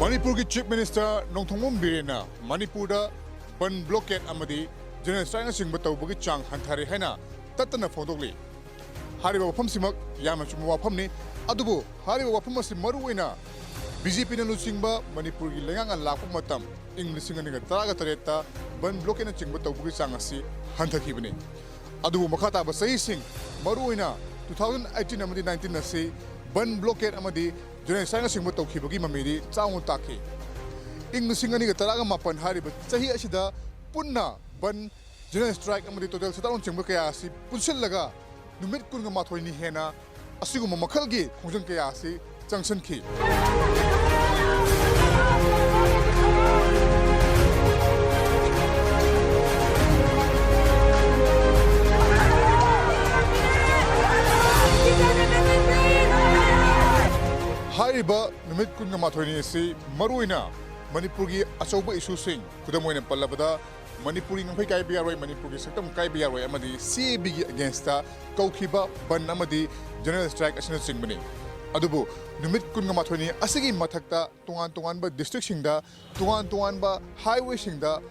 Manipur Chief Minister Nongthongmom Birena Manipur ban blockade amadi general strike sing batau bugi chang hanthare haina tatana fondogli hariba wafam simak yamna chuma wafam ni adubu hariba wafam asi maruina BJP na lusingba Manipur gi lengang an lakpa matam ing lisinga ni taraga tareta ban blockade na ching batau bugi chang asi hanthakibani adubu makhata ba sahi sing maruina 2018 amadi 19 na se ban blockade amadi general strike sing batau khibagi mamiri chaung takhi ing lisingani taraga mapan hariba sahi asida punna ban general strike amadi total sataron chingba kaya asi punsillaga numit kunga mathoi ni hena asiguma makhalgi khongjang kaya asi changsanki hariba numit kunga mathoi ni asi maruina Manipur achauba issue sing kudamoina pallabada Manipuri ngai kai biaroi Manipur sector kai biaroi amadi CAB gi against ta kaukhiba ban amadi general strike asina singbani adubu numit kunga mathoni asigi mathakta tungan ba district singda tungan ba highway singda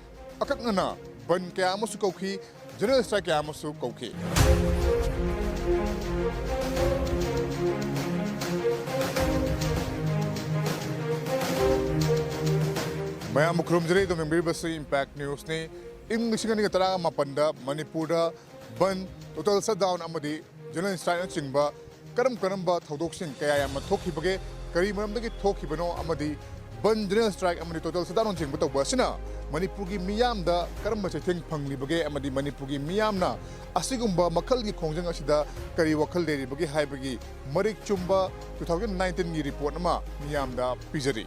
akakna ban kya amasu kaukhi general strike kya amasu kaukhi Maya mukrum jere to member basi impact news ne ing singa ni tara mapanda Manipur ban total shutdown amadi general strike chingba karam ba thodok sing kaya ya mathokhi bage kari maram dagi thokhi bano amadi ban general strike amadi total shutdown chingba to basina Manipur gi miyam da karam ba chetheng phangli bage amadi Manipur gi miyam na asigumba makhal gi khongjang asida kari wakhal deri bage hai bage marik chumba 2019 gi report ama miyam da pijari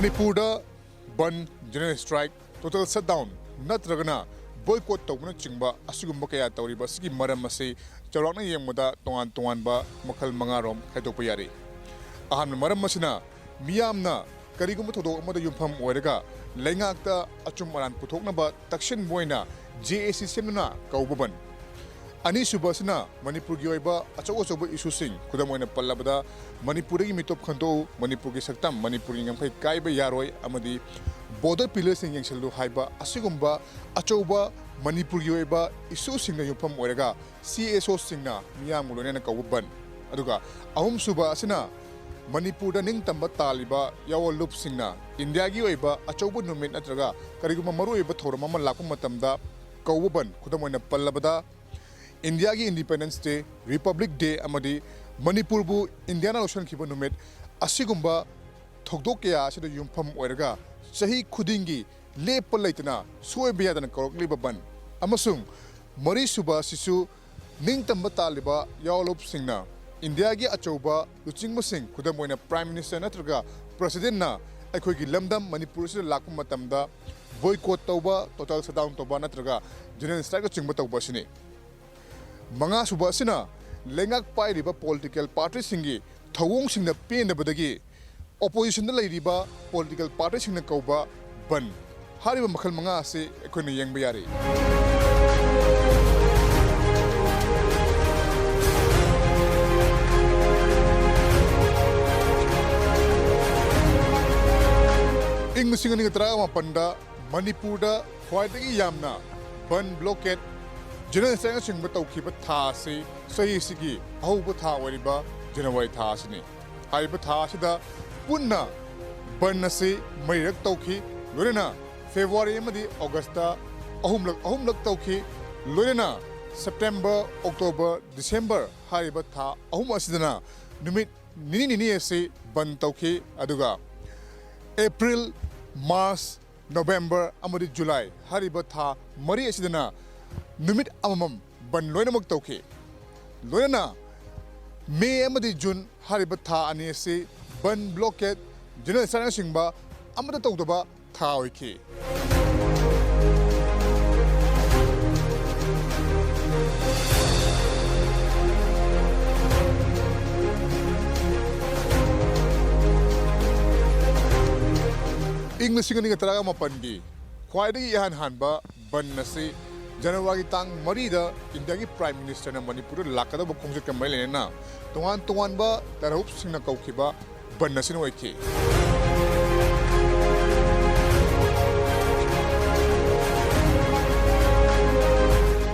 Manipur ban general strike total shutdown natragana boycott tawna chingba asigumba kaya tawriba sigi maram ase chawrakna yengmada tongan ba makhal mangarom khaidokpa yari ahan maram masina miyamna karigumba thodok amada yumpham oiraga leingakta achum aran puthoknaba takshin boina JAC semna kaubaban ani subasina Manipur gi oiba achaw issue sing kudamoina pallabada Manipur gi mitop khanto Manipur gi saktam Manipur gi ngamphai kaiba yaroi amadi border pillars sing yengseldu haiba asigumba achauba Manipur gi oiba issue sing na yumpham oiraga CSO singna miyam ulonena kaubaban aduga ahum suba asina Manipur da ning tamba taliba yawol lup singna India gi oiba achauba numet natraga kariguma maru oiba thorama ma lakpa matamda kaubaban kudamoina pallabada India ki Independence Day, Republic Day amadi Manipur bu Indiana Ocean khiba numit asigumba thokdok kaya asida yumpham oiraga sahi khudingi lepa leitana soi biyadana korokli baban amasung mari suba sisu ningtamba taliba yawlop singna India gi achauba luchingma sing kudamoina Prime Minister natraga President na akhoi gi lamdam Manipur sida lakpa matamda boycott tawba total shutdown tawba natraga general strike chingba tawba sini Manga suba sina lengak pai riba political party singi thawong singna pen badagi opposition da riba political party singna kauba ban hariba makhal manga ase ekhoina yengba yari ing singani tra ma panda Manipur da khwaidagi yamna ban blockade General strike sing batau khiba tha se sahi sigi ahuba tha wariba January tha sini haiba tha sida punna ban se mairak tauki lorena February amadi August ta ahumlak tauki lorena September October December haiba tha ahum asidana numit nini ase ban tauki aduga April March November amadi July hariba tha mari asidana numit amamam ban loinamak tauke loina May amadi June hariba tha ani se ban blockade general strike singba amada tawdaba tha oike English singa taraga mapangi ख्वाइदगी इहान हानबा बन नसी जनवरी तांग मरीदा India की prime minister ने मणिपुर लाकदब खोंगसे के मरी लेना तोहान तोहानबा तरहुप सिंह न कौखिबा बन नसी नोइखी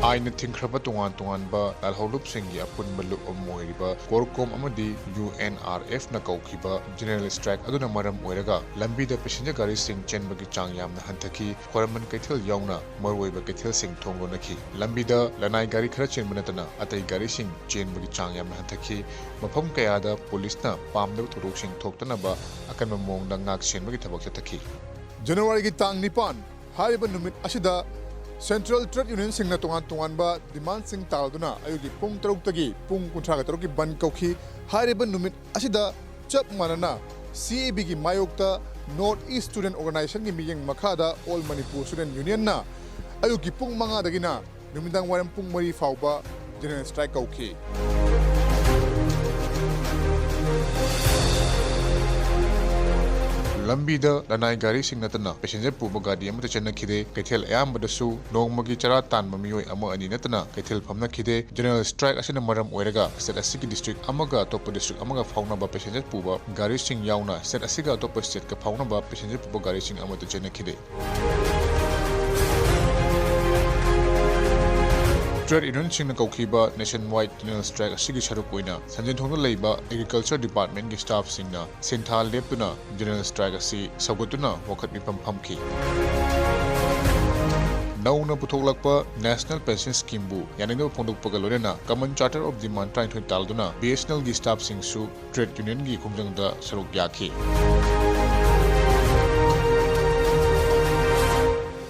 आइन थिंख्रबा तोहान तोहानबा लालहौलुपसिंगी अपुनबा लुप अमोइरिबा कोरकोम अमदी UNRF न कौखिबा जनरल स्ट्राइक अदुना मरम ओइरगा लंबीदा पैसेंजर गाड़ी सिंह चेनबगी चांग यामना हंथकी खोरमन कैथल यावना मरवोइबा कैथल सिंह थोंगोनखी लंबीदा लनाई गाड़ी खरा चेनबनतना अतई गाड़ी सिंह चेनबगी चांग यामना हंथकी मफम कयादा पुलिसना पामदब थोरोक सिंह थोक्तनबा अकनबा मोंगदा ngak senbagi थबक चथकी जनवरी की तांग निपान हारिबा नुमित असिदा सेंट्रल ट्रेड यूनियन सिंह तोान तोानब डिमांड सिंह तालदुना अयुगी पुंग तरुक्तगी पुंग कुंथ्रागा तरुकी बन कौखी हारिबा नुमित असिदा चप मानना CAB की मायोक्ता नॉर्थ ईस्ट स्टूडेंट ऑर्गेनाइजेशन की मियंग मखादा ऑल मणिपुर स्टूडेंट यूनियन ना अयुगी पुंग मंगादगिना नुमिदांग वारम पुंग मरी फाउबा जनरल स्ट्राइक कौखी लंबीदा लनाई गाड़ी सिंह नतना पैसेंजर पुबा गाड़ी अमत चेन्नखिदे कैथेल अयामबदसु नोंगमगी चरा तानबा मियोय अमा अनि नतना कैथेल फमनखिदे जनरल स्ट्राइक असिना मरम ओइरगा स्टेट असिगी डिस्ट्रिक्ट अमगा टॉप डिस्ट्रिक्ट अमगा फाउनबा पैसेंजर पुबा गाड़ी सिंह यावना स्टेट असिगा टॉप स्टेट का फाउनबा पैसेंजर पुबा गाड़ी सिंह अमत चेन्नखिदे ट्रेड यूनियन सिंह कौखिबा नेशन वाइड जनरल स्ट्राइक असिगी सरुक ओइना संजन थोंग लेबा एग्रीकल्चर डिपार्टमेंट की स्टाफ सिंहना सेंथा लेपतुना जनरल स्ट्राइक असि सौगतुना वखत मिफम फमखि नौना पुथोलकपा नेशनल पेंशन स्कीम बु यानिंगो फोंदोकपगा लोरेना कॉमन चार्टर ऑफ डिमांड ट्राइन तालदुना BSNL की स्टाफ सिंहसु ट्रेड यूनियन की खुंजंगदा सरुक याखि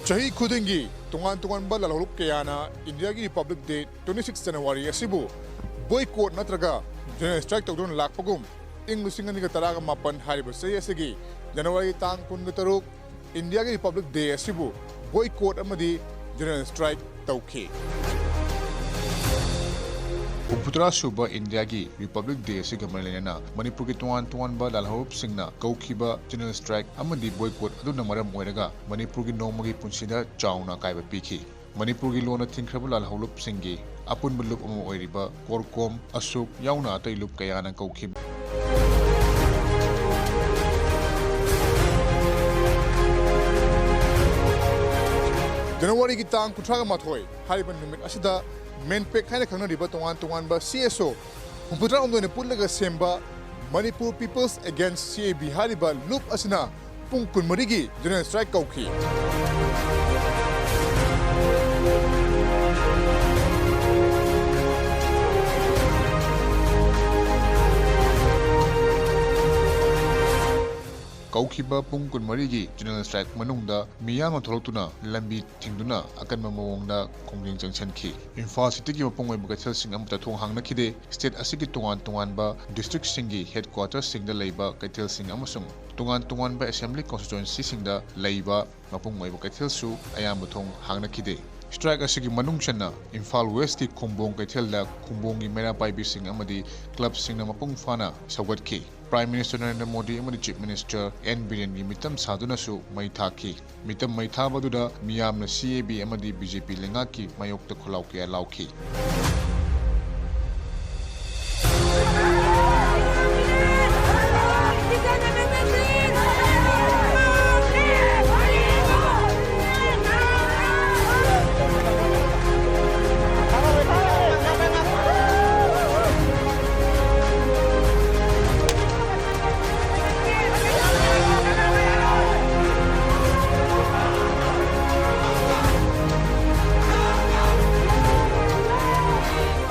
चही खुदिंगी तोंगान तोंगानबा लालहौलुप कयाना इंडिया की रिपब्लिक डे 26 जनवरी असिबु बॉयकॉट नत्रगा जनरल स्ट्राइक तौदुन लाखपगुम इंग लिसिंग अनिगा तरागा मापन हारिबा चही असिगी जनवरी तांग कुनगा तरुक इंडिया की रिपब्लिक डे असिबु बॉयकॉट अमदी जनरल स्ट्राइक तौखी हुपुतरा सुबा इंडिया की रिपब्लिक डे से गमलेना मणिपुर की तोान तोानबा लालहौलुप सिंहना कौखिबा जनरल स्ट्राइक अमदी बॉयकॉट अदुना मरम ओइरगा मणिपुर की नोंमगी पुंसिदा चाउना कायबा पीखी मणिपुर की लोना थिंख्रबा लालहौलुप सिंहगी अपुनबा लुप अमा ओइरिबा कोरकोम अशोक याउना अतै लुप कयाना कौखिबा जनवरी की तांग कुथ्रागा माथोय हारिबा नुमित असिदा मेनपेक है खंगनरिबा तोंगान तोंगानबा CSO हुपुत्रा ओंदोने पुल्लगा सेंबा मणिपुर पीपल्स अगेंस्ट CAB हारिबा लुप असिना पुंग कुनमरिगी जनरल स्ट्राइक कौखी कौखिबा पुंग कुनमरिगी जनरल स्ट्राइक मनुंगदा मियाम थोलक्तुना लंबी थिंगदुना अकनबा मवोंगदा खोंगिंग जंक्शनखी इम्फाल सिटी की मपुंग ओइबा कैथेलसिंग अमता थोंग हांगनखिदे स्टेट असिगी तोंगान तोंगानबा डिस्ट्रिक्ट सिंगी हेडक्वार्टर सिंगदा लेबा कैथेलसिंग अमसुंग तोंगान तोंगानबा असेंबली कॉन्स्टिट्यूएंसी सिंगदा लेबा मपुंग ओइबा कैथेलसु अयाम थोंग हांगनखिदे स्ट्राइक असिगी मनुंगचना इम्फाल वेस्ट की खुंबोंग कैथेलदा खुंबोंगी मेरा पाइबिसिंग अमदी क्लब सिंगना मपुंग फाना सौगतखी प्राइम मिनिस्टर नरेंद्र मोदी अमदी चीफ मिनिस्टर N Biren की मितम साधुनसु मई थाखी मितम मई थाबदुदा मियामना CAB अमदी BJP लेंगा की मायोक्ता खुलाव के लाउखी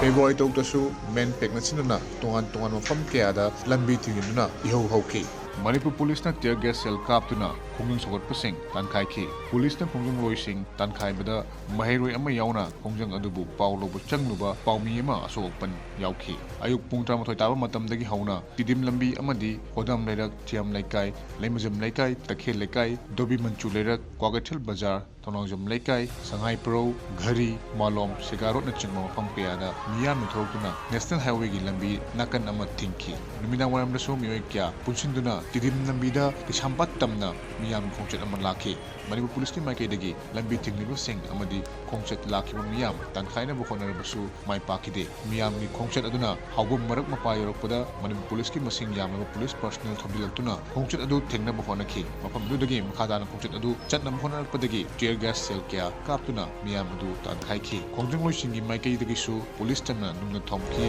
फेब्रुआरी तौतसु मेन पेक नसिनना तोंगान तोंगान मफम कयादा लंबी थिंगिनुना इहौ हौखी मणिपुर पुलिस ना टियर गैस सेल कापतुना खोंजंग सोगतपसिंग तानखाइखी पुलिस ना खोंजंग लोइसिंग तानखाइबदा महेरोय अमा यावना खोंजंग अदुबु पाउ लोबु चंगलुबा पाउमी अमा असोगपन यावखी अयुक पुंग 13 ताबा मतमदगी हौना तिदिम लंबी अमदी होदम लेरक थियम लेकाई लेमजम लेकाई तखेल लेकाई दोबी मंचू लेरक क्वागथल बाजार थोनोंजम लेकाई संघाई प्रो घरी मालोम सिगारोट न चिंगमा मफम कयादा मियाम थोरतुना नेशनल हाईवे की लंबी नाकन अमा थिंकी नुमिना वरमदसु मियोय क्या पुंसिंदुना तिरिम लंबीदा किसामपात तमना मियाम खोंचत अमन लाखी मणिपुर पुलिस की माइकेदगी लंबी थिंगलिबसिंग अमदी खोंचत लाखिबा मियाम तंखाइना बुखोनरबसु माइ पाकिदे मियाम की खोंचत अदुना हावबम मरक मपा योरकपदा मणिपुर पुलिस की मसिंग यामब पुलिस पर्सनल थोबिलक्तुना खोंचत अदु थिंगना बुखोनखी मफम दुदगी मखादाना खोंचत अदु चटना बुखोनरकपदगी टियर गैस सेल क्या कापतुना मियाम अदु तंखाइखी खोंजंगलोइसिंगी माइकेदगिसु पुलिस तमना नुंगना थोमखी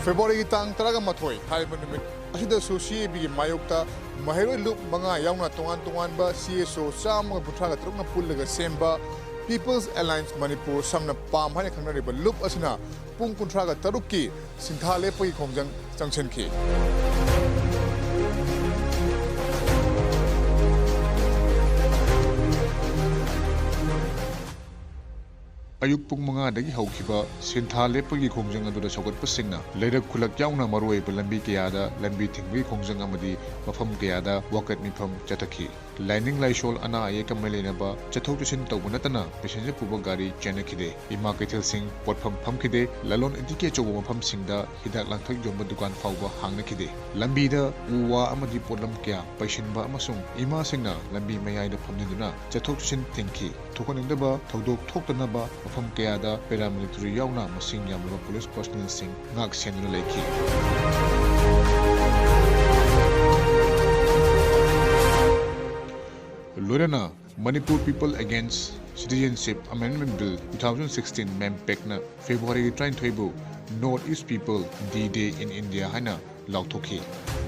February की तांग तरगा मथोई हाइबन निमित असिदा CAB की मायोक्ता महिरोई लुप मंगा याउना तोंगान बा CSO चाम बुथ्रागा तरुकना पुल्लगा Semba People's Alliance Manipur samna pam haina khangnariba loop असना पुंग कुंथ्रागा तरुक की सिंथा लेपगी खोंजंग चंगछनखी अयुक पुंग मंगादगी हौखिबा सिंथा लेपगी खोंजंग अदुदा सौगतपसिंगना लेरक खुलक याउना मरोइब लंबी कयादा लंबी थिंगबी खोंजंग अमदी मफम कयादा वकत मिफम चतखी लाइनिंग लाइशोल अना अयेक मलेनबा चथौ चसिन तौब नतना पेसेंजर पुब गाड़ी चेनखिदे इमा कैथल सिंह पोटफम फमखिदे ललोन इदिके चौब मफम सिंगदा हिदाक लांथक जोंब दुकान फाउबा हांगनखिदे लंबीदा उवा अमदी पोटलम क्या पैसिनबा अमसुंग इमा सिंगना लंबी मयाइदा फमनिदुना चथौ चसिन थिंखी थोकनिंदबा थौदोक थोक्तनबा मफम कयादा पैरामिलिटरी याउना मसिंग यामबा पुलिस पर्सनल सिंह ngak senuna leikhi Lorena Manipur People Against Citizenship Amendment Bill 2016 MEMPEC na February 23 North East People D-Day in India haina lauthoki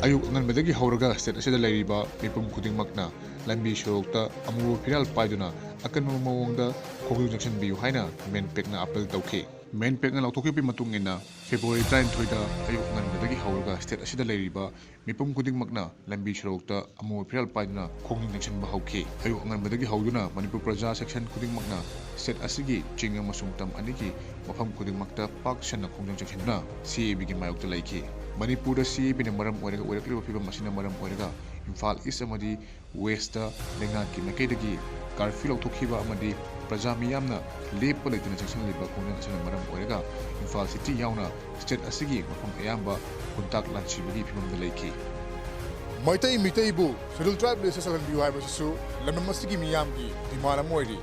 ayuk nganbadagi hauraga state asida lairiba mipum khudingmakna lambi sorokta amu phiral paiduna akan mawongda khoglu junction biu haina MEMPEC na appeal tawki MEMPEC na lauthoki pi matungina February 23 da ayuk nganbadagi hauraga state asida lairiba mipum khudingmakna lambi sorokta amu phiral paiduna khoglu junction ba hauki ayuk nganbadagi hauduna Manipur Praja section khudingmakna state asigi chinga masung tam aniki mafam khudingmakta pak sanna khoglu junction na CAB gi mayokta laiki Manipur da CAB na maram oiraga oirakliba phibam asina maram oiraga Imphal East amadi West da lenga ki makaidagi curfew lauthokiba amadi Praja miyamna lepa leituna section liba khoglu asina maram oiraga Imphal City yauna state asigi mafam ayamba kuntak lanchibagi phibam da laiki Maitai mitaibu scheduled tribe lesa salan biu haibasu lamnamasigi miyamgi dimana moiri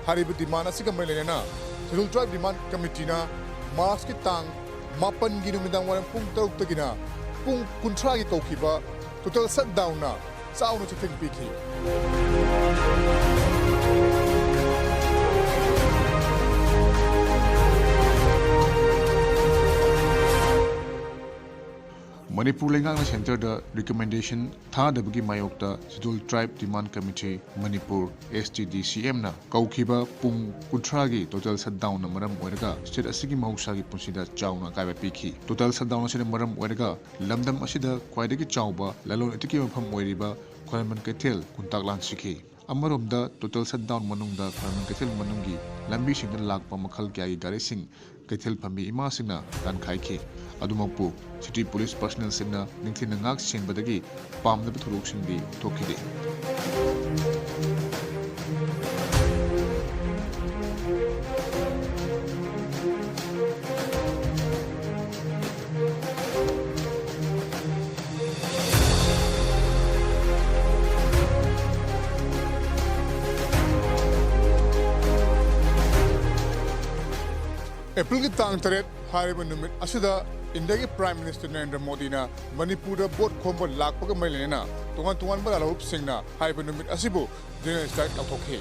haribu dimana siga mailena scheduled tribe demand committee na March ki tang mapan gi numidang waram pung taruk tagina pung kuntra gi kaukiba total shutdown na sauna chithing pikhi Manipur Lengang Center the recommendation tha dabagi mayokta Scheduled Tribe Demand Committee Manipur STDCM na kaukiba pung kuntragi total shutdown na maram oiraga state asigi mahusagi punsida chauna kaiba pikhi total shutdown asina maram oiraga lamdam asida kwaidagi chauba lalon etiki mafam oiriba khwarman kethel kuntaklan sikhi amaromda total shutdown manungda khwarman kethel manungi lambi singda lakpa makhal kyai gari sing kethel phambi ima singna kan khaikhi adumapu city police personnel singna ningthina ngak senbadagi pamda thuruk singdi thokide April ki tang taret hariba numit asida India ki Prime Minister Narendra Modi na Manipur da bot khomba lakpaga mailena tungan ba lalup singna hariba numit asibu general strike lauthoki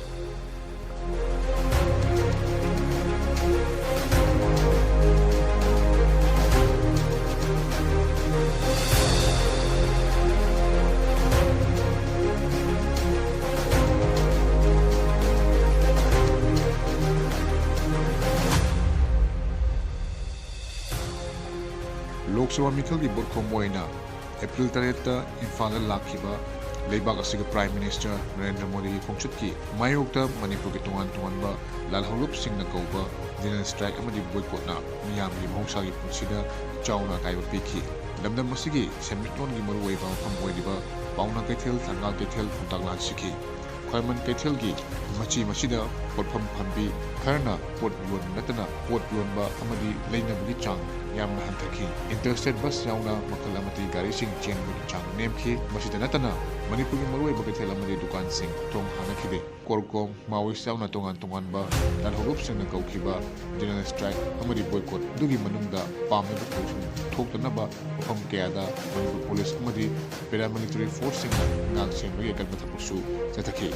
Lok Sabha Mikhal ki bot khomoina April 3 ta Imphal lakhiba leibak asiga Prime Minister Narendra Modi ki khongchut ki mayokta Manipur ki tungan ba lalhaulup singna kauba general strike amadi boycott na miyam gi mohsa gi punsida chauna kaiba pikhi lamdam asigi semitron gi maru waiba pham oidiba pauna kaithel thangal kaithel putaklan sikhi ꯈ꯭ꯋꯥꯏꯃꯟ ꯀꯩꯊꯦꯜꯒꯤ ꯃꯆꯤ ꯃꯁꯤꯗ ꯄꯣꯠꯐꯝ ꯐꯝꯕꯤ ꯈꯔꯅ ꯄꯣꯠ ꯌꯣꯟꯕ ꯅꯠꯇꯅ ꯄꯣꯠ ꯌꯣꯟꯕ ꯑꯃꯗꯤ ꯂꯩꯅꯕꯒꯤ ꯆꯥꯡ ꯌꯥꯝꯅ ꯍꯟꯊꯈꯤ ꯏꯟꯇꯔꯁ꯭ꯇꯦꯠ ꯕꯁ ꯌꯥꯎꯅ ꯃꯈꯜ ꯑꯃꯗꯤ ꯒꯥꯔꯤꯁꯤꯡ ꯆꯦꯟꯕꯒꯤ ꯆꯥꯡ ꯅꯦꯝꯈꯤ ꯃꯁꯤꯗ ꯅꯠꯇꯅ ꯃꯅꯤꯄꯨꯔꯒꯤ ꯃꯔꯨꯑꯣꯏꯕ ꯀꯩꯊꯦꯜ ꯑꯃꯗꯤ ꯗꯨꯀꯥꯟꯁꯤꯡ ꯊꯣꯡ ꯍꯥꯡꯅꯈꯤꯗꯦ ꯀꯣꯔꯀꯣꯝ ꯃꯥꯋꯣꯏꯁ ꯌꯥꯎꯅ ꯇꯣꯉꯥꯟ ꯇꯣꯉꯥꯟꯕ ꯂꯥꯜꯍꯧꯂꯨꯞꯁꯤꯡꯅ ꯀꯧꯈꯤꯕ ꯖꯦꯅꯔꯦꯜ ꯁ꯭ꯇ꯭ꯔꯥꯏꯛ ꯑꯃꯗꯤ ꯕꯣꯏꯀꯣꯠ ꯑꯗꯨꯒꯤ ꯃꯅꯨꯡꯗ ꯄꯥꯝꯂꯤꯕ ꯊꯧꯁꯤꯡ ꯊꯣꯛꯇꯅꯕ ꯃꯐꯝ ꯀꯌꯥꯗ ꯃꯅꯤꯄꯨꯔ ꯄꯨꯂꯤꯁ ꯑꯃꯗꯤ ꯄꯦꯔꯥꯃꯤꯂꯤꯇꯔꯤ ꯐꯣꯔꯁꯁꯤꯡꯅ ꯉꯥꯛ ꯁꯦꯟꯕꯒꯤ ꯑꯀꯟꯕ ꯊꯕꯛꯁꯨ ꯆꯠꯊꯈꯤ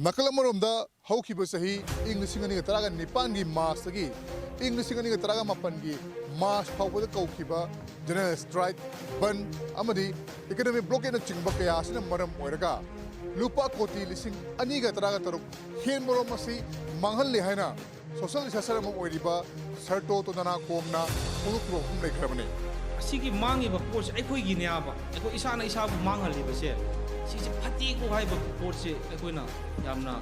ꯅꯥꯀꯜ ꯑꯃꯔꯣꯝꯗ ꯍꯧꯈꯤꯕ ꯆꯍꯤ ꯏꯪ 2019ꯒꯤ ꯃꯥꯔꯆꯇꯒꯤ ꯏꯪ 2019ꯒꯤ ꯃꯥꯔꯆ ꯐꯥꯎꯕꯗ ꯀꯧꯈꯤꯕ ꯖꯦꯅꯔꯦꯜ ꯁ꯭ꯇ꯭ꯔꯥꯏꯛ ꯕꯟ ꯑꯃꯗꯤ ꯏꯀꯣꯅꯣꯃꯤꯛ ꯕ꯭ꯂꯣꯀꯦꯠꯅꯆꯤꯡꯕ ꯀꯌꯥ ꯑꯁꯤꯅ ꯃꯔꯝ ꯑꯣꯏꯔꯒ ꯂꯨꯄꯥ ꯀꯣꯇꯤ 2,013 ꯍꯦꯟꯕꯔꯣꯝ ꯑꯁꯤ ꯃꯥꯡꯍꯜꯂꯦ ꯍꯥꯏꯅ ꯁꯣꯁꯤꯌꯦꯜ ꯔꯤꯁꯔꯆꯔ ꯑꯃ ꯑꯣꯏꯔꯤꯕ ꯁꯔꯇꯣ ꯇꯣꯗꯅꯥꯀꯣꯝꯅ ꯐꯣꯡꯗꯣꯛꯈꯤꯕ ꯋꯥꯐꯝ ꯂꯩꯈ꯭ꯔꯕꯅꯤ ꯑꯁꯤꯒꯤ ꯃꯥꯡꯉꯤꯕ ꯄꯣꯠꯁꯦ ꯑꯩꯈꯣꯏꯒꯤꯅꯦꯕ ꯑꯩꯈꯣꯏ ꯏꯁꯥꯅ ꯏꯁꯥꯕꯨ ꯃꯥꯡꯍꯜꯂꯤꯕꯁꯦ ꯁꯤꯁꯦ ꯐꯠꯇꯦꯀꯣ ꯍꯥꯏꯕ ꯄꯣꯠꯁꯦ ꯑꯩꯈꯣꯏꯅ ꯌꯥꯝꯅ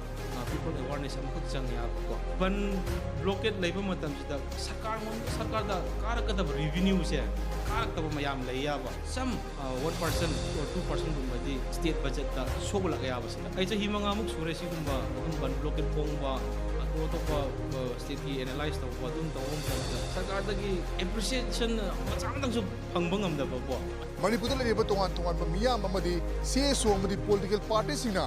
ꯄꯤꯄꯜ ꯑꯦꯋꯥꯔꯅꯦꯁ ꯑꯃꯈꯛ ꯆꯪꯉꯦꯕꯀꯣ ꯕꯟ ꯕ꯭ꯂꯣꯀꯦꯠ ꯂꯩꯕ ꯃꯇꯝꯁꯤꯗ ꯁꯔꯀꯥꯔꯗ ꯀꯥꯔꯛꯀꯗꯕ ꯔꯤꯚꯤꯅ꯭ꯌꯨꯁꯦ ꯀꯥꯔꯛꯇꯕ ꯃꯌꯥꯝ ꯂꯩꯌꯥꯕ ꯁꯝ 1% or 2%ꯒꯨꯝꯕꯗꯤ ꯁ꯭ꯇꯦꯠ ꯕꯖꯦꯠꯇ ꯁꯣꯛꯂꯛꯑꯦꯕꯁꯤꯗ ꯑꯩ ꯆꯍꯤ 5ꯃꯨꯛ ꯁꯨꯔꯦ ꯁꯤꯒꯨꯝꯕ ꯕꯟ ꯕ꯭ꯂꯣꯀꯦꯠ ꯐꯣꯡꯕ ꯑꯇꯣꯞꯄ ꯁ꯭ꯇꯦꯠꯀꯤ ꯑꯦꯅꯥꯂꯥꯏꯁ ꯇꯧꯕ ꯑꯗꯨꯝ ꯇꯧꯕ ꯃꯇꯝꯗ ꯁꯔꯀꯥꯔꯗꯒꯤ ꯑꯦꯄ꯭ꯔꯤꯁꯤꯌꯦꯁꯟ ꯃꯆꯥ ꯑꯃꯇꯪꯁꯨ ꯐꯪꯕ ꯉꯝꯗꯕꯀꯣ ꯃꯅꯤꯄꯨꯔꯗ ꯂꯩꯔꯤꯕ ꯇꯣꯉꯥꯟ ꯇꯣꯉꯥꯟꯕ ꯃꯤꯌꯥꯝ ꯑꯃꯗꯤ CSO ꯑꯃꯗꯤ ꯄꯣꯂꯤꯇꯤꯀꯦꯜ ꯄꯥꯔꯇꯤꯁꯤꯡꯅ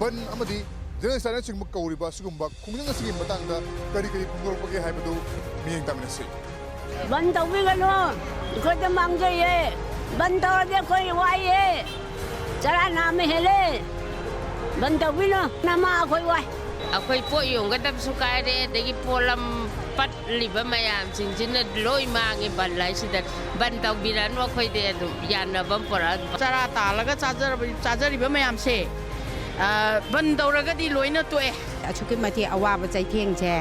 ꯕꯟ ꯑꯃꯗꯤ ꯖꯦꯅꯔꯦꯜ ꯁ꯭ꯇ꯭ꯔꯥꯏꯛꯅꯆꯤꯡꯕ ꯀꯧꯔꯤꯕ ꯑꯁꯤꯒꯨꯝꯕ ꯈꯣꯡꯖꯪ ꯑꯁꯤꯒꯤ ꯃꯇꯥꯡꯗ ꯀꯔꯤ ꯐꯣꯡꯗꯣꯔꯛꯄꯒꯦ ꯍꯥꯏꯕꯗꯨ ꯃꯤꯠꯌꯦꯡ ꯇꯥꯃꯤꯟꯅꯁꯤ ꯕꯟ ꯇꯧꯕꯤꯒꯅꯨ ꯑꯩꯈꯣꯏꯗ ꯃꯥꯡꯖꯩꯌꯦ ꯕꯟ ꯇꯧꯔꯗꯤ ꯑꯩꯈꯣꯏ ꯋꯥꯏꯌꯦ ꯆꯔꯥ ꯅꯥꯝꯃ ꯍꯦꯜꯂꯦ ꯕꯟ ꯇꯧꯕꯤꯅꯨ ꯅꯃꯥ ꯑꯩꯈꯣꯏ ꯋꯥꯏ ꯑꯩꯈꯣꯏ ꯄꯣꯠ ꯌꯣꯟꯒꯗꯕꯁꯨ ꯀꯥꯏꯔꯦ ꯑꯗꯒꯤ ꯄꯣꯠꯂꯝ ꯄꯠꯂꯤꯕ ꯃꯌꯥꯝꯁꯤꯡꯁꯤꯅ ꯂꯣꯏ ꯃꯥꯡꯉꯦ ꯕꯟ ꯍꯥꯏꯁꯤꯗ ꯕꯟ ꯇꯧꯕꯤꯔꯅꯨ ꯑꯩꯈꯣꯏꯗꯤ ꯑꯗꯨꯝ ꯌꯥꯅꯕ ꯄꯨꯔꯛꯑ ꯆꯔꯥ ꯇꯥꯜꯂꯒ ꯆꯥꯖꯔꯤꯕ ꯃꯌꯥꯝꯁꯦ ꯕꯟ ꯇꯧꯔꯒꯗꯤ ꯂꯣꯏꯅ ꯇꯣꯛꯑꯦ ꯑꯁꯨꯛꯀꯤ ꯃꯇꯤꯛ ꯑꯋꯥꯕ ꯆꯩꯊꯦꯡꯁꯦ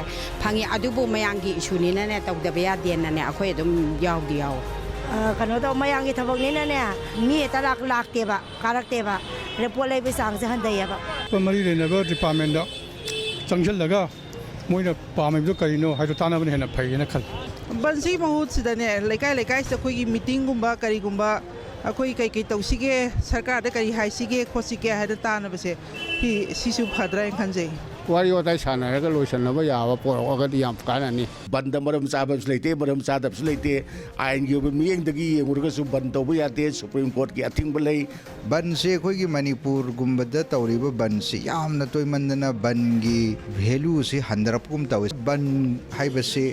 ꯐꯪꯉꯤ ꯑꯗꯨꯕꯨ ꯃꯌꯥꯝꯒꯤ ꯏꯁꯨꯅꯤꯅꯅꯦ ꯇꯧꯗꯕ ꯌꯥꯗꯦꯅꯅꯦ ꯑꯩꯈꯣꯏ ꯑꯗꯨꯝ ꯌꯥꯎꯗꯤ ꯌꯥꯎꯋꯦ ꯀꯩꯅꯣ ꯇꯧ ꯃꯌꯥꯝꯒꯤ ꯊꯕꯛꯅꯤꯅꯅꯦ ꯃꯤ ꯍꯦꯛꯇ ꯂꯥꯛꯇꯦꯕ ꯀꯥꯔꯛꯇꯦꯕ ꯄꯣꯠ ꯂꯩꯕ ꯆꯥꯡꯁꯦ ꯍꯟꯊꯩꯌꯦꯕ ꯃꯔꯤ ꯂꯩꯅꯕ ꯗꯤꯄꯥꯔꯠꯃꯦꯟꯗ ꯆꯪꯁꯤꯜꯂꯒ ꯃꯣꯏꯅ ꯄꯥꯝꯃꯤꯕꯗꯨ ꯀꯔꯤꯅꯣ ꯍꯥꯏꯗꯣ ꯇꯥꯟꯅꯕꯅ ꯍꯦꯟꯅ ꯐꯩꯌꯦꯅ ꯈꯜꯂꯤ ꯕꯟꯁꯤꯒꯤ ꯃꯍꯨꯠꯁꯤꯗꯅꯦ ꯂꯩꯀꯥꯏ ꯂꯩꯀꯥꯏꯁꯤꯗ ꯑꯩꯈꯣꯏꯒꯤ ꯃꯤꯇꯤꯡꯒꯨꯝꯕ ꯀꯔꯤꯒꯨꯝꯕ ꯑꯩꯈꯣꯏ ꯀꯩꯀꯩ ꯇꯧꯁꯤꯒꯦ ꯁꯔꯀꯥꯔꯗ ꯀꯔꯤ ꯍꯥꯏꯁꯤꯒꯦ ꯈꯣꯠꯁꯤꯒꯦ ꯍꯥꯏꯅ ꯇꯥꯟꯅꯕꯁꯦ ꯁꯤꯁꯨ ꯐꯗ꯭ꯔꯥꯅ ꯈꯟꯖꯩ ꯋꯥꯔꯤ ꯋꯥꯇꯥꯏ ꯁꯥꯟꯅꯔꯒ ꯂꯣꯏꯁꯤꯟꯅꯕ ꯌꯥꯕ ꯄꯣꯔꯛꯑꯒꯗꯤ ꯌꯥꯝ ꯀꯥꯟꯅꯅꯤ ꯕꯟꯗ ꯃꯔꯝ ꯆꯥꯕꯁꯨ ꯂꯩꯇꯦ ꯃꯔꯝ ꯆꯥꯗꯕꯁꯨ ꯂꯩꯇꯦ ꯑꯥꯏꯟꯒꯤ ꯑꯣꯏꯕ ꯃꯤꯠꯌꯦꯡꯗꯒꯤ ꯌꯦꯡꯉꯨꯔꯒꯁꯨ ꯕꯟ ꯇꯧꯕ ꯌꯥꯗꯦ ꯁꯨꯄ꯭ꯔꯤꯝ ꯀꯣꯔꯠꯀꯤ ꯑꯊꯤꯡꯕ ꯂꯩ ꯕꯟꯁꯦ ꯑꯩꯈꯣꯏꯒꯤ ꯃꯅꯤꯄꯨꯔꯒꯨꯝꯕꯗ ꯇꯧꯔꯤꯕ ꯕꯟꯁꯤ ꯌꯥꯝꯅ ꯇꯣꯏꯃꯟꯗꯅ ꯕꯟꯒꯤ ꯚꯦꯂꯨꯁꯤ ꯍꯟꯊꯔꯛꯄꯒꯨꯝ ꯇꯧꯏ ꯕꯟ ꯍꯥꯏꯕꯁꯤ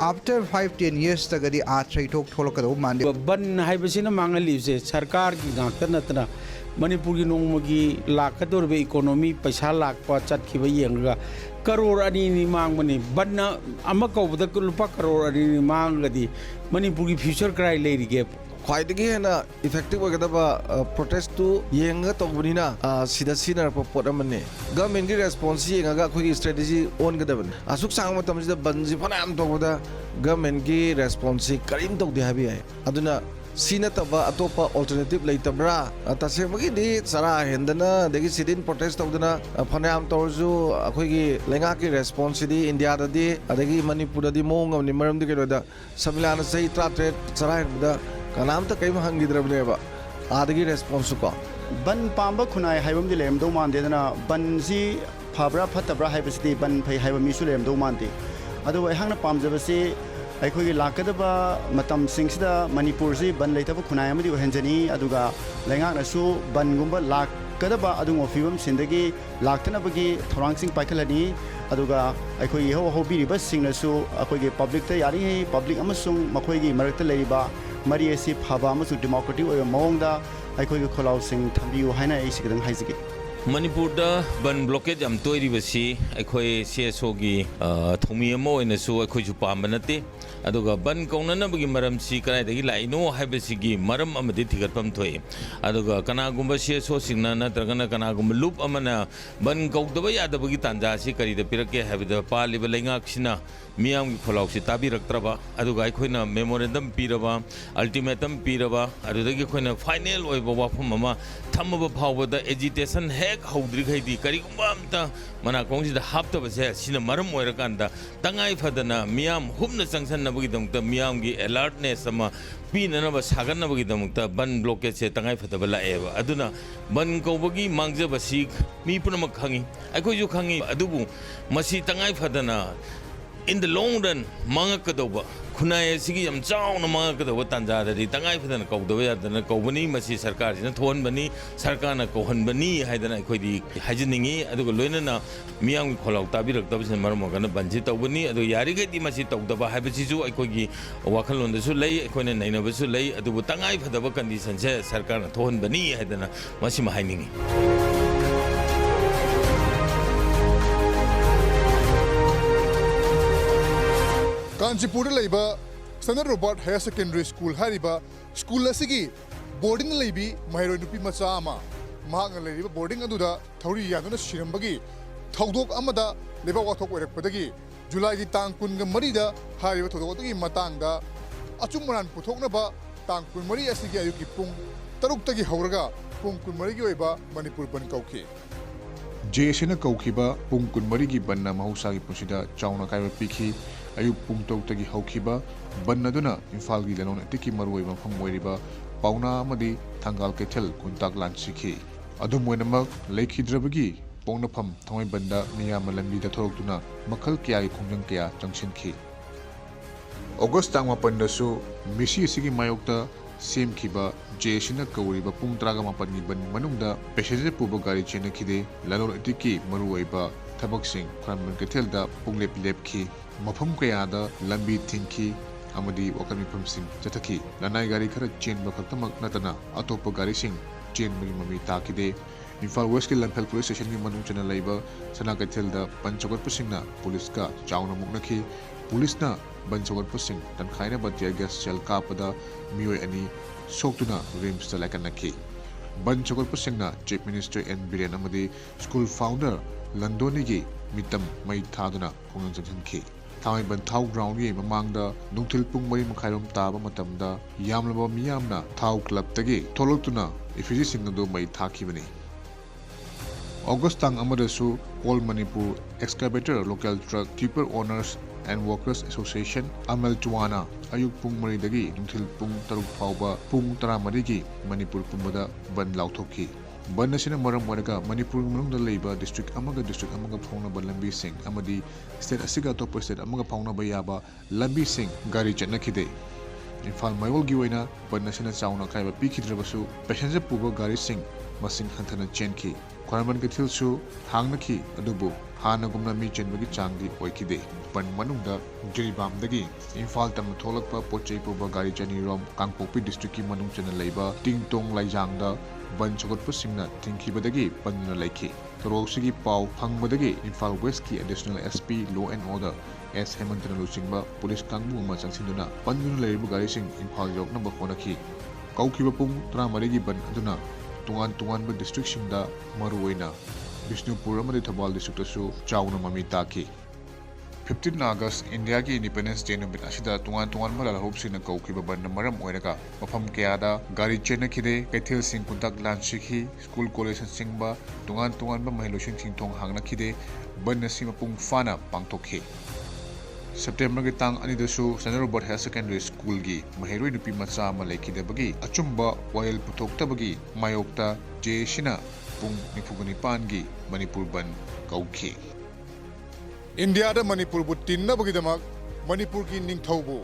after 5-10 yearsꯇꯒꯗꯤ ꯑꯥꯔꯊ ꯏꯊꯣꯛ ꯊꯣꯛꯂꯛꯀꯗꯧꯕ ꯃꯥꯟꯗꯦ ꯕꯟ ꯍꯥꯏꯕꯁꯤꯅ ꯃꯥꯡꯍꯜꯂꯤꯕꯁꯦ ꯁꯔꯀꯥꯔꯒꯤ ꯉꯥꯛꯇ ꯅꯠꯇꯅ ꯃꯅꯤꯄꯨꯔꯒꯤ ꯅꯣꯡꯃꯒꯤ ꯂꯥꯛꯀꯗꯧꯔꯤꯕ ꯏꯀꯣꯅꯣꯃꯤ ꯄꯩꯁꯥ ꯂꯥꯛꯄ ꯆꯠꯈꯤꯕ ꯌꯦꯡꯂꯒ ꯀꯔꯣꯔ 2 ꯃꯥꯡꯕꯅꯤ ꯕꯟꯅ ꯑꯃ ꯀꯧꯕꯗ ꯂꯨꯄꯥ ꯀꯔꯣꯔ 2 ꯃꯥꯡꯒꯗꯤ ꯃꯅꯤꯄꯨꯔꯒꯤ ꯐ꯭ꯌꯨꯆꯔ ꯀꯔꯥꯏ ꯂꯩꯔꯤꯒꯦ ꯈ꯭ꯋꯥꯏꯗꯒꯤ ꯍꯦꯟꯅ ꯏꯐꯦꯛꯇꯤꯕ ꯑꯣꯏꯒꯗꯕ ꯄ꯭ꯔꯣꯇꯦꯁꯇꯨ ꯌꯦꯡꯉꯒ ꯇꯧꯕꯅꯤꯅ ꯁꯤꯗ ꯁꯤꯖꯤꯟꯅꯔꯛꯄ ꯄꯣꯠ ꯑꯃꯅꯤ ꯒꯚꯔꯟꯃꯦꯟꯠꯒꯤ ꯔꯦꯁꯄꯣꯟꯁ ꯌꯦꯡꯉꯒ ꯑꯩꯈꯣꯏꯒꯤ ꯁ꯭ꯇ꯭ꯔꯦꯇꯦꯖꯤ ꯑꯣꯟꯒꯗꯕꯅꯤ ꯑꯁꯨꯛ ꯁꯥꯡꯕ ꯃꯇꯝꯁꯤꯗ ꯕꯟꯁꯤ ꯐꯅꯌꯥꯝ ꯇꯧꯕꯗ ꯒꯚꯔꯟꯃꯦꯟꯠꯒꯤ ꯔꯦꯁꯄꯣꯟꯁꯁꯤ ꯀꯔꯤꯝ ꯇꯧꯗꯦ ꯍꯥꯏꯕ ꯌꯥꯏ ꯑꯗꯨꯅ ꯁꯤ ꯅꯠꯇꯕ ꯑꯇꯣꯞꯄ ꯑꯣꯜꯇꯔꯅꯦꯇꯤꯞ ꯂꯩꯇꯕ꯭ꯔꯥ ꯇꯁꯦꯡꯕꯒꯤꯗꯤ ꯆꯔꯥ ꯍꯦꯟꯗꯅ ꯑꯗꯒꯤ ꯁꯤꯗꯤꯟ ꯄ꯭ꯔꯣꯇꯦꯁ ꯇꯧꯗꯅ ꯐꯅꯌꯥꯝ ꯇꯧꯔꯁꯨ ꯑꯩꯈꯣꯏꯒꯤ ꯂꯩꯉꯥꯛꯀꯤ ꯔꯦꯁꯄꯣꯟꯁꯁꯤꯗꯤ ꯏꯟꯗꯤꯌꯥꯗꯗꯤ ꯑꯗꯒꯤ ꯃꯅꯤꯄꯨꯔꯗꯗꯤ ꯃꯑꯣꯡ ꯑꯃꯅꯤ ꯃꯔꯝꯗꯤ ꯀꯩꯅꯣꯗ ꯁꯪꯕꯤꯙꯥꯟꯅ ꯆꯍꯤ 13 ꯆꯔꯥ ꯍꯦꯟꯕꯗ ꯀꯅꯥꯝꯇ ꯀꯔꯤꯝ ꯍꯪꯈꯤꯗ꯭ꯔꯕꯅꯦꯕ ꯑꯥꯗꯒꯤ ꯔꯦꯁꯄꯣꯟꯁꯁꯨ ꯀꯣ ꯕꯟ ꯄꯥꯝꯕ ꯈꯨꯟꯅꯥꯏ ꯍꯥꯏꯕ ꯑꯃꯗꯤ ꯂꯩꯔꯝꯗꯧ ꯃꯥꯟꯗꯦꯗꯅ ꯕꯟꯁꯤ ꯐꯕ꯭ꯔꯥ ꯐꯠꯇꯕ꯭ꯔꯥ ꯍꯥꯏꯕꯁꯤꯗꯤ ꯕꯟ ꯐꯩ ꯍꯥꯏꯕ ꯃꯤꯁꯨ ꯂꯩꯔꯝꯗꯧ ꯃꯥꯟꯗꯦ ꯑꯗꯨꯕꯨ ꯑꯩꯍꯥꯛꯅ ꯄꯥꯝꯖꯕꯁꯤ ꯑꯩꯈꯣꯏꯒꯤ ꯂꯥꯛꯀꯗꯕ ꯃꯇꯝꯁꯤꯡꯁꯤꯗ ꯃꯅꯤꯄꯨꯔꯁꯤ ꯕꯟ ꯂꯩꯇꯕ ꯈꯨꯟꯅꯥꯏ ꯑꯃꯗꯤ ꯑꯣꯏꯍꯟꯖꯅꯤ ꯑꯗꯨꯒ ꯂꯩꯉꯥꯛꯅꯁꯨ ꯕꯟꯒꯨꯝꯕ ꯂꯥꯛꯀꯗꯕ ꯑꯗꯨꯒꯨꯝꯕ ꯐꯤꯕꯝꯁꯤꯡꯗꯒꯤ ꯂꯥꯛꯇꯅꯕꯒꯤ ꯊꯧꯔꯥꯡꯁꯤꯡ ꯄꯥꯏꯈꯠꯂꯅꯤ ꯑꯗꯨꯒ ꯑꯩꯈꯣꯏꯒꯤ ꯏꯍꯧ ꯍꯧꯕꯤꯔꯤꯕꯁꯤꯡꯅꯁꯨ ꯑꯩꯈꯣꯏꯒꯤ ꯄꯕ꯭ꯂꯤꯛꯇ ꯌꯥꯔꯤꯉꯩ ꯄꯕ꯭ꯂꯤꯛ ꯑꯃꯁꯨꯡ ꯃꯈꯣꯏꯒꯤ ꯃꯔꯛꯇ ꯂꯩꯔꯤꯕ ꯃꯔꯤ ꯑꯁꯤ ꯐꯕ ꯑꯃꯁꯨꯡ ꯗꯦꯃꯣꯀ꯭ꯔꯦꯇꯤꯛ ꯑꯣꯏꯕ ꯃꯑꯣꯡꯗ ꯑꯩꯈꯣꯏꯒꯤ ꯈꯣꯜꯂꯥꯎꯁꯤꯡ ꯊꯝꯕꯤꯌꯨ ꯍꯥꯏꯅ ꯑꯩ ꯁꯤꯈꯤꯇꯪ ꯍꯥꯏꯖꯒꯦ ꯃꯅꯤꯄꯨꯔꯗ ꯕꯟ ꯕ꯭ꯂꯣꯀꯦꯠ ꯌꯥꯝ ꯇꯣꯏꯔꯤꯕꯁꯤ ꯑꯩꯈꯣꯏ CSOꯒꯤ ꯊꯧꯃꯤ ꯑꯃ ꯑꯣꯏꯅꯁꯨ ꯑꯩꯈꯣꯏꯁꯨ ꯄꯥꯝꯕ ꯅꯠꯇꯦ ꯑꯗꯨꯒ ꯕꯟ ꯀꯧꯅꯅꯕꯒꯤ ꯃꯔꯝꯁꯤ ꯀꯗꯥꯏꯗꯒꯤ ꯂꯥꯛꯏꯅꯣ ꯍꯥꯏꯕꯁꯤꯒꯤ ꯃꯔꯝ ꯑꯃꯗꯤ ꯊꯤꯒꯠꯐꯝ ꯊꯣꯛꯏ ꯑꯗꯨꯒ ꯀꯅꯥꯒꯨꯝꯕ CSOꯁꯤꯡꯅ ꯅꯠꯇ꯭ꯔꯒꯅ ꯀꯅꯥꯒꯨꯝꯕ ꯂꯨꯞ ꯑꯃꯅ ꯕꯟ ꯀꯧꯗꯕ ꯌꯥꯗꯕꯒꯤ ꯇꯥꯟꯖꯥꯁꯤ ꯀꯔꯤꯗ ꯄꯤꯔꯛꯀꯦ ꯍꯥꯏꯕꯗ ꯄꯥꯜꯂꯤꯕ ꯂꯩꯉꯥꯛꯁꯤꯅ मियाम की खोलाउसी ताबिरक्त्रबा अदुगा अखोइना memorandum Pirba ultimatum Pirba अदुदगी अखोइना final ओइबा वाफम अमा थम्मबा फावबदा एजिटेशन हेक हौद्रिखैदि करिगुम्बा अमता मनाकोंसिदा हाप्तबसे सिना मरम ओइरकांदा तंगाई फदना मियाम हुमना चंगसन्नबगिदमता मियामगी अलर्टनेस अमा पीननबा सागन्नबगिदमता बन ब्लॉकेज से तंगाई फदबा लाएबा अदुना बन कौबगी मांगजबसी मी पुनमक खंगी अखोइजु खंगी अदुबु मसी तंगाई Fadna in the long run mangakadova khunai sigi yam chauna mangakadova tanjadadi tangai phadana kaudaba yadana kaubani masi sarkar sina thon bani sarkar na kohan bani haidana khoi hajiningi aduga loinana miyam ki kholau tabirakdaba sin maramogana banji tawbani adu yari gadi masi tawdaba haibasisu akhoi gi wakhalon da su lei akhoi na naina basu lei adu tangai phadaba condition se sarkar na thon bani haidana masi mahainingi Kanchipur standard Robert higher secondary school school boarding महरोई नुपी मचा boarding थौरी यादुना सिरंबगी थौदोक लेबा वाथोक ओइरकपदगी जुलाई की तांग कुन मरीदा हारिबा थौदोकदगी मतांगदा अचुमरान पुथोकनबा तांग कुन मरी असिगी अयुकी पुंग तरुक्तगी हौरगा पुंग कुन मरीगी ओइबा मणिपुर बन कौखी जेएसएना कौखिबा पुंग कुन मरीगी बन्ना महौसागी पुंसिदा चाउना कायबा पीखी अयुक पुंग तौतगी हौखिबा बन्नदुना इम्फालगी लनोन अतिकी मरुई मफम ओइरिबा पाउना अमदी थंगाल कैथल कुंताक लांसिखी अदुमोइनमक लेखिद्रबगी पौनफम थोंय बंदा मियाम लंबीदा थोरक्तुना मखल क्यागी खुंजंग क्या चंगसिनखी अगस्त तांग मापनदसु मिसी सिगी मायोक्ता सेमखिबा जेएसएना कौरिबा पुंग 38 बन मनुंगदा पैसेंजर पुबा गाड़ी चेनखिदे लनोन अतिकी मरुइबा थबकसिंग खरमन कैथलदा पुंगलेप लेपखी मफम कयादा लंबी थिंकी अमदी वकल मिफमसिंग चथकी लनाई गाड़ी खर चेन बखतमक नतना अतोप गाड़ी सिंग चेन मगी ममी ताकिदे इम्फाल वेस्ट के लंफेल पुलिस स्टेशन की मनुंग चना लाइबा सना कैथलदा पंचगत पुसिंगना पुलिस का चाउना मुकनखी पुलिसना बंचगत पुसिंग तनखाइना बतिया गैस चल कापदा मियोय अनि सोक्तुना रिम्स तलाकनखी बंचगत पुसिंगना चीफ मिनिस्टर एन बिरेन अमदी स्कूल फाउंडर लंदोनीगी मितम मई थादुना खुंगन जंखी थाई बंथाउ ग्राउंड की ममांगदा नुंथिल पुंग मरी मखाइरोम ताबा मतमदा यामलबा मियामना थाउ क्लब तगी थोलक्तुना इफिजी सिंगदो मई थाखिबनी अगस्त तांग अमदसु all Manipur excavator local truck tipper owners and workers association अमल टुवाना अयुक पुंग मरी दगी नुंथिल पुंग तरुक फाउबा पुंग 13 की मणिपुर पुंबदा बन लाउथोकी बन असिना मरम ओरगा मणिपुर मनुंगदा लेबा डिस्ट्रिक्ट अमगा फाउनबा लंबी सिंग अमदी स्टेट असिगा टॉप स्टेट अमगा फाउनबा याबा लंबी सिंग गाड़ी चनखिदे इम्फाल माइवल की ओइना बन असिना चाउना कायबा पीखिद्रबसु पैसेंजर पुबा गाड़ी सिंग मसिंग हंथना चेनखी खरमन कैथलसु हांगनखी अदुबु हानगुमना मी चेनबगी चांगदी ओइखिदे बन मनुंगदा जिरिबामदगी इम्फाल तम थोलकपा पोचै पुबा गाड़ी चनीरोम कांगपोपी डिस्ट्रिक्ट की मनुंग चना लेबा टिंगटोंग लाइजांगदा बन चगतपुसिंगना थिंखिबदगी बन्ना लेखी तरोसिगी पाव फंगबदगी इम्फाल वेस्ट की additional SP law and order S हेमंतन लुचिंगबा पुलिस कांगबु अमा चंगसिंदुना बन्दुना लेरिबु गाड़ी सिंग इम्फाल योकनबा होनखी कौखिबा पुंग 13 की बन अदुना तुंगान डिस्ट्रिक्ट सिंगदा मरुओइना बिष्णुपुर अमदि थौबाल डिस्ट्रिक्टसु चाउना ममी ताकी 15 अगस्त इंडिया की इंडिपेंडेंस डे नुमित असिदा तुंगान मलालहौबसिना कौखिबा बन मरम ओइरगा मफम कयादा गाड़ी चेनखिदे कैथल सिंग कुंताक लांसिखी स्कूल कॉलेज सिंगबा तुंगान महिलोसिंग थिंगथोंग हांगनखिदे बन असिमा पुंग फाना पांगथोखी सेप्टेम्बर की तांग अनिदसु standard Robert higher secondary school की महरोई नुपी मचा अमा लेखिदबगी अचुंबा वायल पुथोक्तबगी मायोक्ता जेएसएना पुंग 94 की मणिपुर बन कौखी इंडिया दा मणिपुर बु तिन्नबगीदमक मणिपुर की निंगथौबु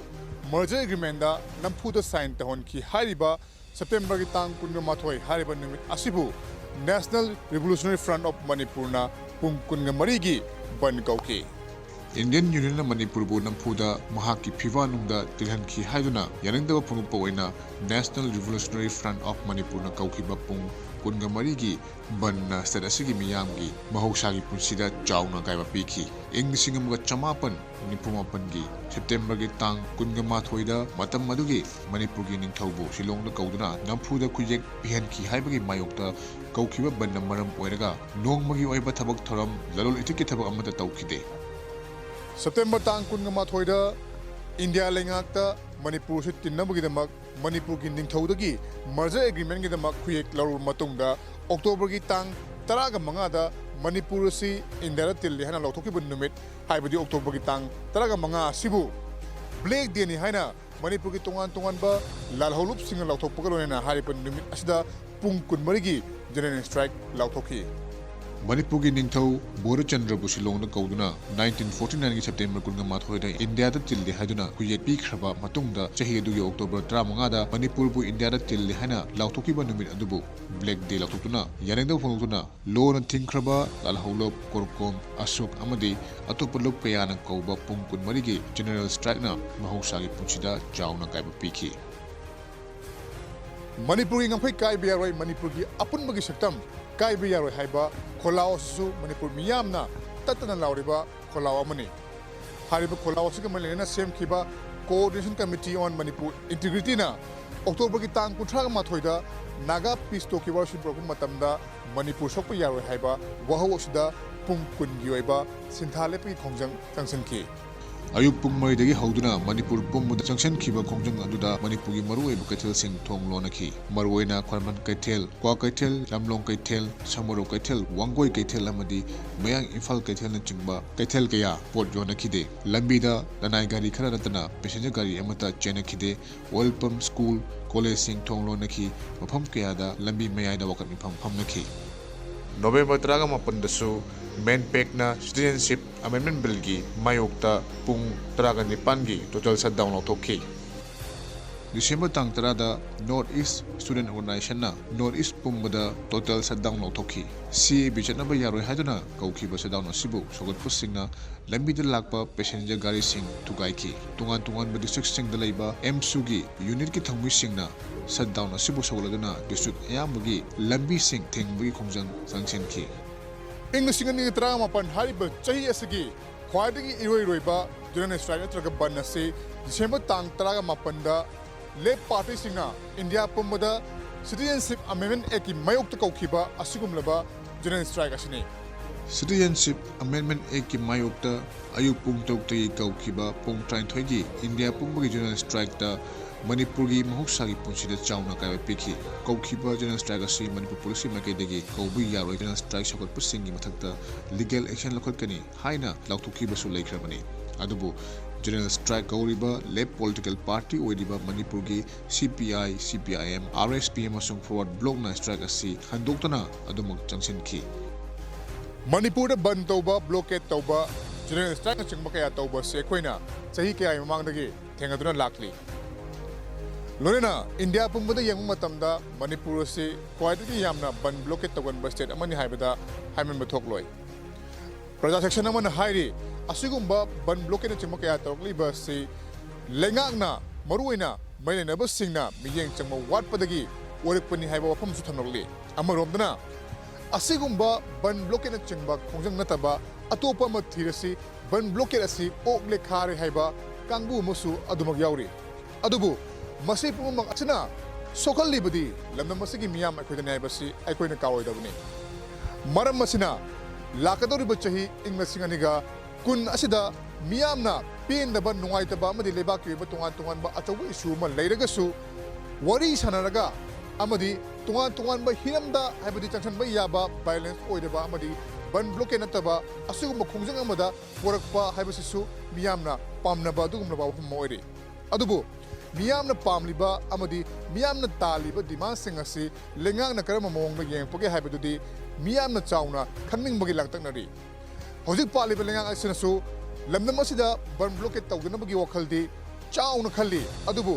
मर्जर एग्रीमेंट दा नमफुदा साइन तहनखी हारिबा सेप्टेम्बर की तांग 19 हारिबा निमित असिबु national revolutionary front of Manipur ना पुंग 19 की बन कौखी इंडियन यूनियन मणिपुर बु नमफुदा महाकी फिवानुंगदा तिलहनखी हाइदुना यानंगदबा फुंगपा ओइना national revolutionary front of Manipur न कौखिबा पुंग 19 की बन्ना स्टेट असिगी मियामगी महौसागी पुंसिदा चाउना कायबा पीखी इंग सिंगमगा चमापन निपुमापन की सेप्टेम्बर की तांग 19 दा मतम मदुगी मणिपुर की निंगथौबु शिलोंग कौदुना नमफुदा खुजेक पिहनखी हाइबगी मायोक्ता कौखिबा बन्ना मरम ओइरगा नोंगमगी ओइबा थबक थरम ललोल इतिकी थबक अमता तौखिदे September tang kun nga mathoida India lengakta Manipur se tinnabugidamak Manipur gi ningthaudagi merger agreement gidamak khuyek laru matungda October gi tang 15 da Manipur si India tilli hana lauthokibun numit haibadi October gi tang 15 sibu Black Day ni haina Manipur gi tongan ba lalholup singa lauthokpaka lonena haripan numit asida pung kunmari gi general strike lauthokhi Manipur gi ningthau Borachandra Busilong kauduna 1949 gi September kunga mathoida India da tilli haiduna kuyet pi khraba matungda chahi adugi October 15 da Manipur bu India da tilli hana lauthokiba numit adubu Black Day lauthokuna yanengda phonotuna law na thingkhraba lalholop korkom asuk amadi atopalok kayana kauba pung kunmari gi general strike na mahausa gi punchida chauna kaiba pikhi Manipur gi ngamphai kai biaroi Manipur gi apunbagi saktam kai biaroi haiba Kholao su Manipur miyamna tatana lauriba Kholao amani hariba Kholao su gamalena sem khiba coordination committee on Manipur integrity na October gi tang 13 ma thoida Naga peace talk ki worship program matamda Manipur sokpa yaroi haiba wahaw sida pung kun gi oiba sinthale pi khongjang tangsan ki Ayuk pung mai dagi hauduna Manipur pummuda junction khiba khongjang aduda Manipur gi maru eba kaithel sing thong lonaki maruina Khwarman kaithel Kwa kaithel Lamlong kaithel Samoro kaithel Wangoi kaithel amadi Mayang Imphal kaithel na chingba kaithel kaya port yona khide lambida lanai gari khara natana passenger gari amata chena khide oil pump school college sing thong lonaki mafam kaya da lambi mayai da wakat mifam phamnaki November 18 dasu main pack na citizenship amendment bill gi mayokta pung 19 gi total shutdown lauthokhi December tang 10 da North East Student Organization na North East pumbada total shutdown lauthokhi CAB chatnaba yaroi haiduna kaukiba shutdown asibu sogot pusingna lambi da lakpa passenger gari sing tugai ki tungan ba district sing da laiba MSU gi unit ki thangmi singna shutdown asibu sogoladuna district ayamagi lambi sing thengbi khongjang sangchen ki English ni trama pan hariba chahi asigi khwaidagi iroi-roiba general strike natraga ban ase December tang 18 da Lep Party singna India pumbada Citizenship Amendment Act ki mayokta kaukhiba asigumlaba general strike asini Citizenship Amendment Act ki mayokta ayuk pung tawtagi kaukhiba pung 33 gi India pumbagi general strike ta Manipur gi mahuksagi punsida chauna kaiba pikhi kaukhiba general strike asi Manipur police maikaidagi kaubi yaroi general strike sakot pusingi mathakta legal action lokhatkani haina lauthukhiba su laikhrabani adubu general strike kauriba left political party oiriba Manipur gi CPI CPIM RSPM asung forward block na strike asi handoktana adumuk changsin ki Manipur da ban tauba blockade tauba general strike chingba kaya tauba se khoina chahi kaya mamangdagi thengaduna lakli Lorena India pumbada yang matamda Manipur se khwaidagi yamna ban blockade tagon ba state amani haibada haimen bathokloi Praja section amana hairi asigumba ban blockade chingma kaya tawkli ba se lengakna maruina mailena ba singna miyeng changma watpadagi orikpani haiba wafam su thanokli amaromdana asigumba ban blockade chingba khongjang nataba atopa ma thirasi ban blockade asi okle khare haiba kangbu musu adumak yauri adubu Masih pumang asina sokal libadi lamna masigi miyam akoida nai basi akoina kawai dabuni maram masina lakadori bachahi ingna singaniga kun asida miyamna pin daba nungai taba amadi lebak ki tungan ba achawu isu ma leiragasu wari sanaraga amadi tungan ba hiramda haibadi changsan ba yaba violence oidaba amadi ban bloke nataba asugum khongjang amada porakpa haibasisu miyamna pamnaba dugumna ba moire adubu Miyamna pamliba amadi miyamna taliba demand sing asi lengang na karama mongna yengpage haibadudi miyamna chauna khangning bagi langtaknari hojik paliba lengang asina su lamna masida ban blockade tawduna bagi wakhaldi chauna khalli adubu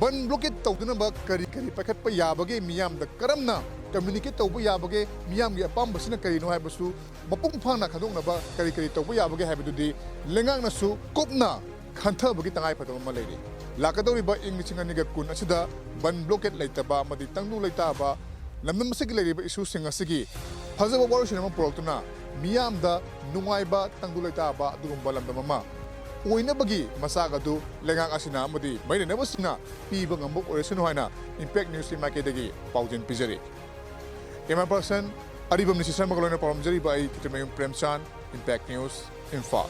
ban blockade tawduna ba kari pakhat pa yabage miyamda karamna communicate tawbu yabage miyamgi apambasina karino haibasu mapung phangna khadongna ba kari tawbu yabage haibadudi lengang na su kopna khantha bagi tangai phatama malairi Lakadori ba ing singaniga kun asida ban blockade laitaba madi tangdu laitaba lamna masigi leriba isu singasigi phajaba warusina ma porotuna miyamda nungaiba tangdu laitaba dugumba lamda mama oina bagi masaga du lengang asina madi maina nabasina piba ngambok oresunu haina impact news market dagi paujin pizari Camera person Aribam Nisishan Magalona Paramjari by Kitamayung Premchan Impact News Info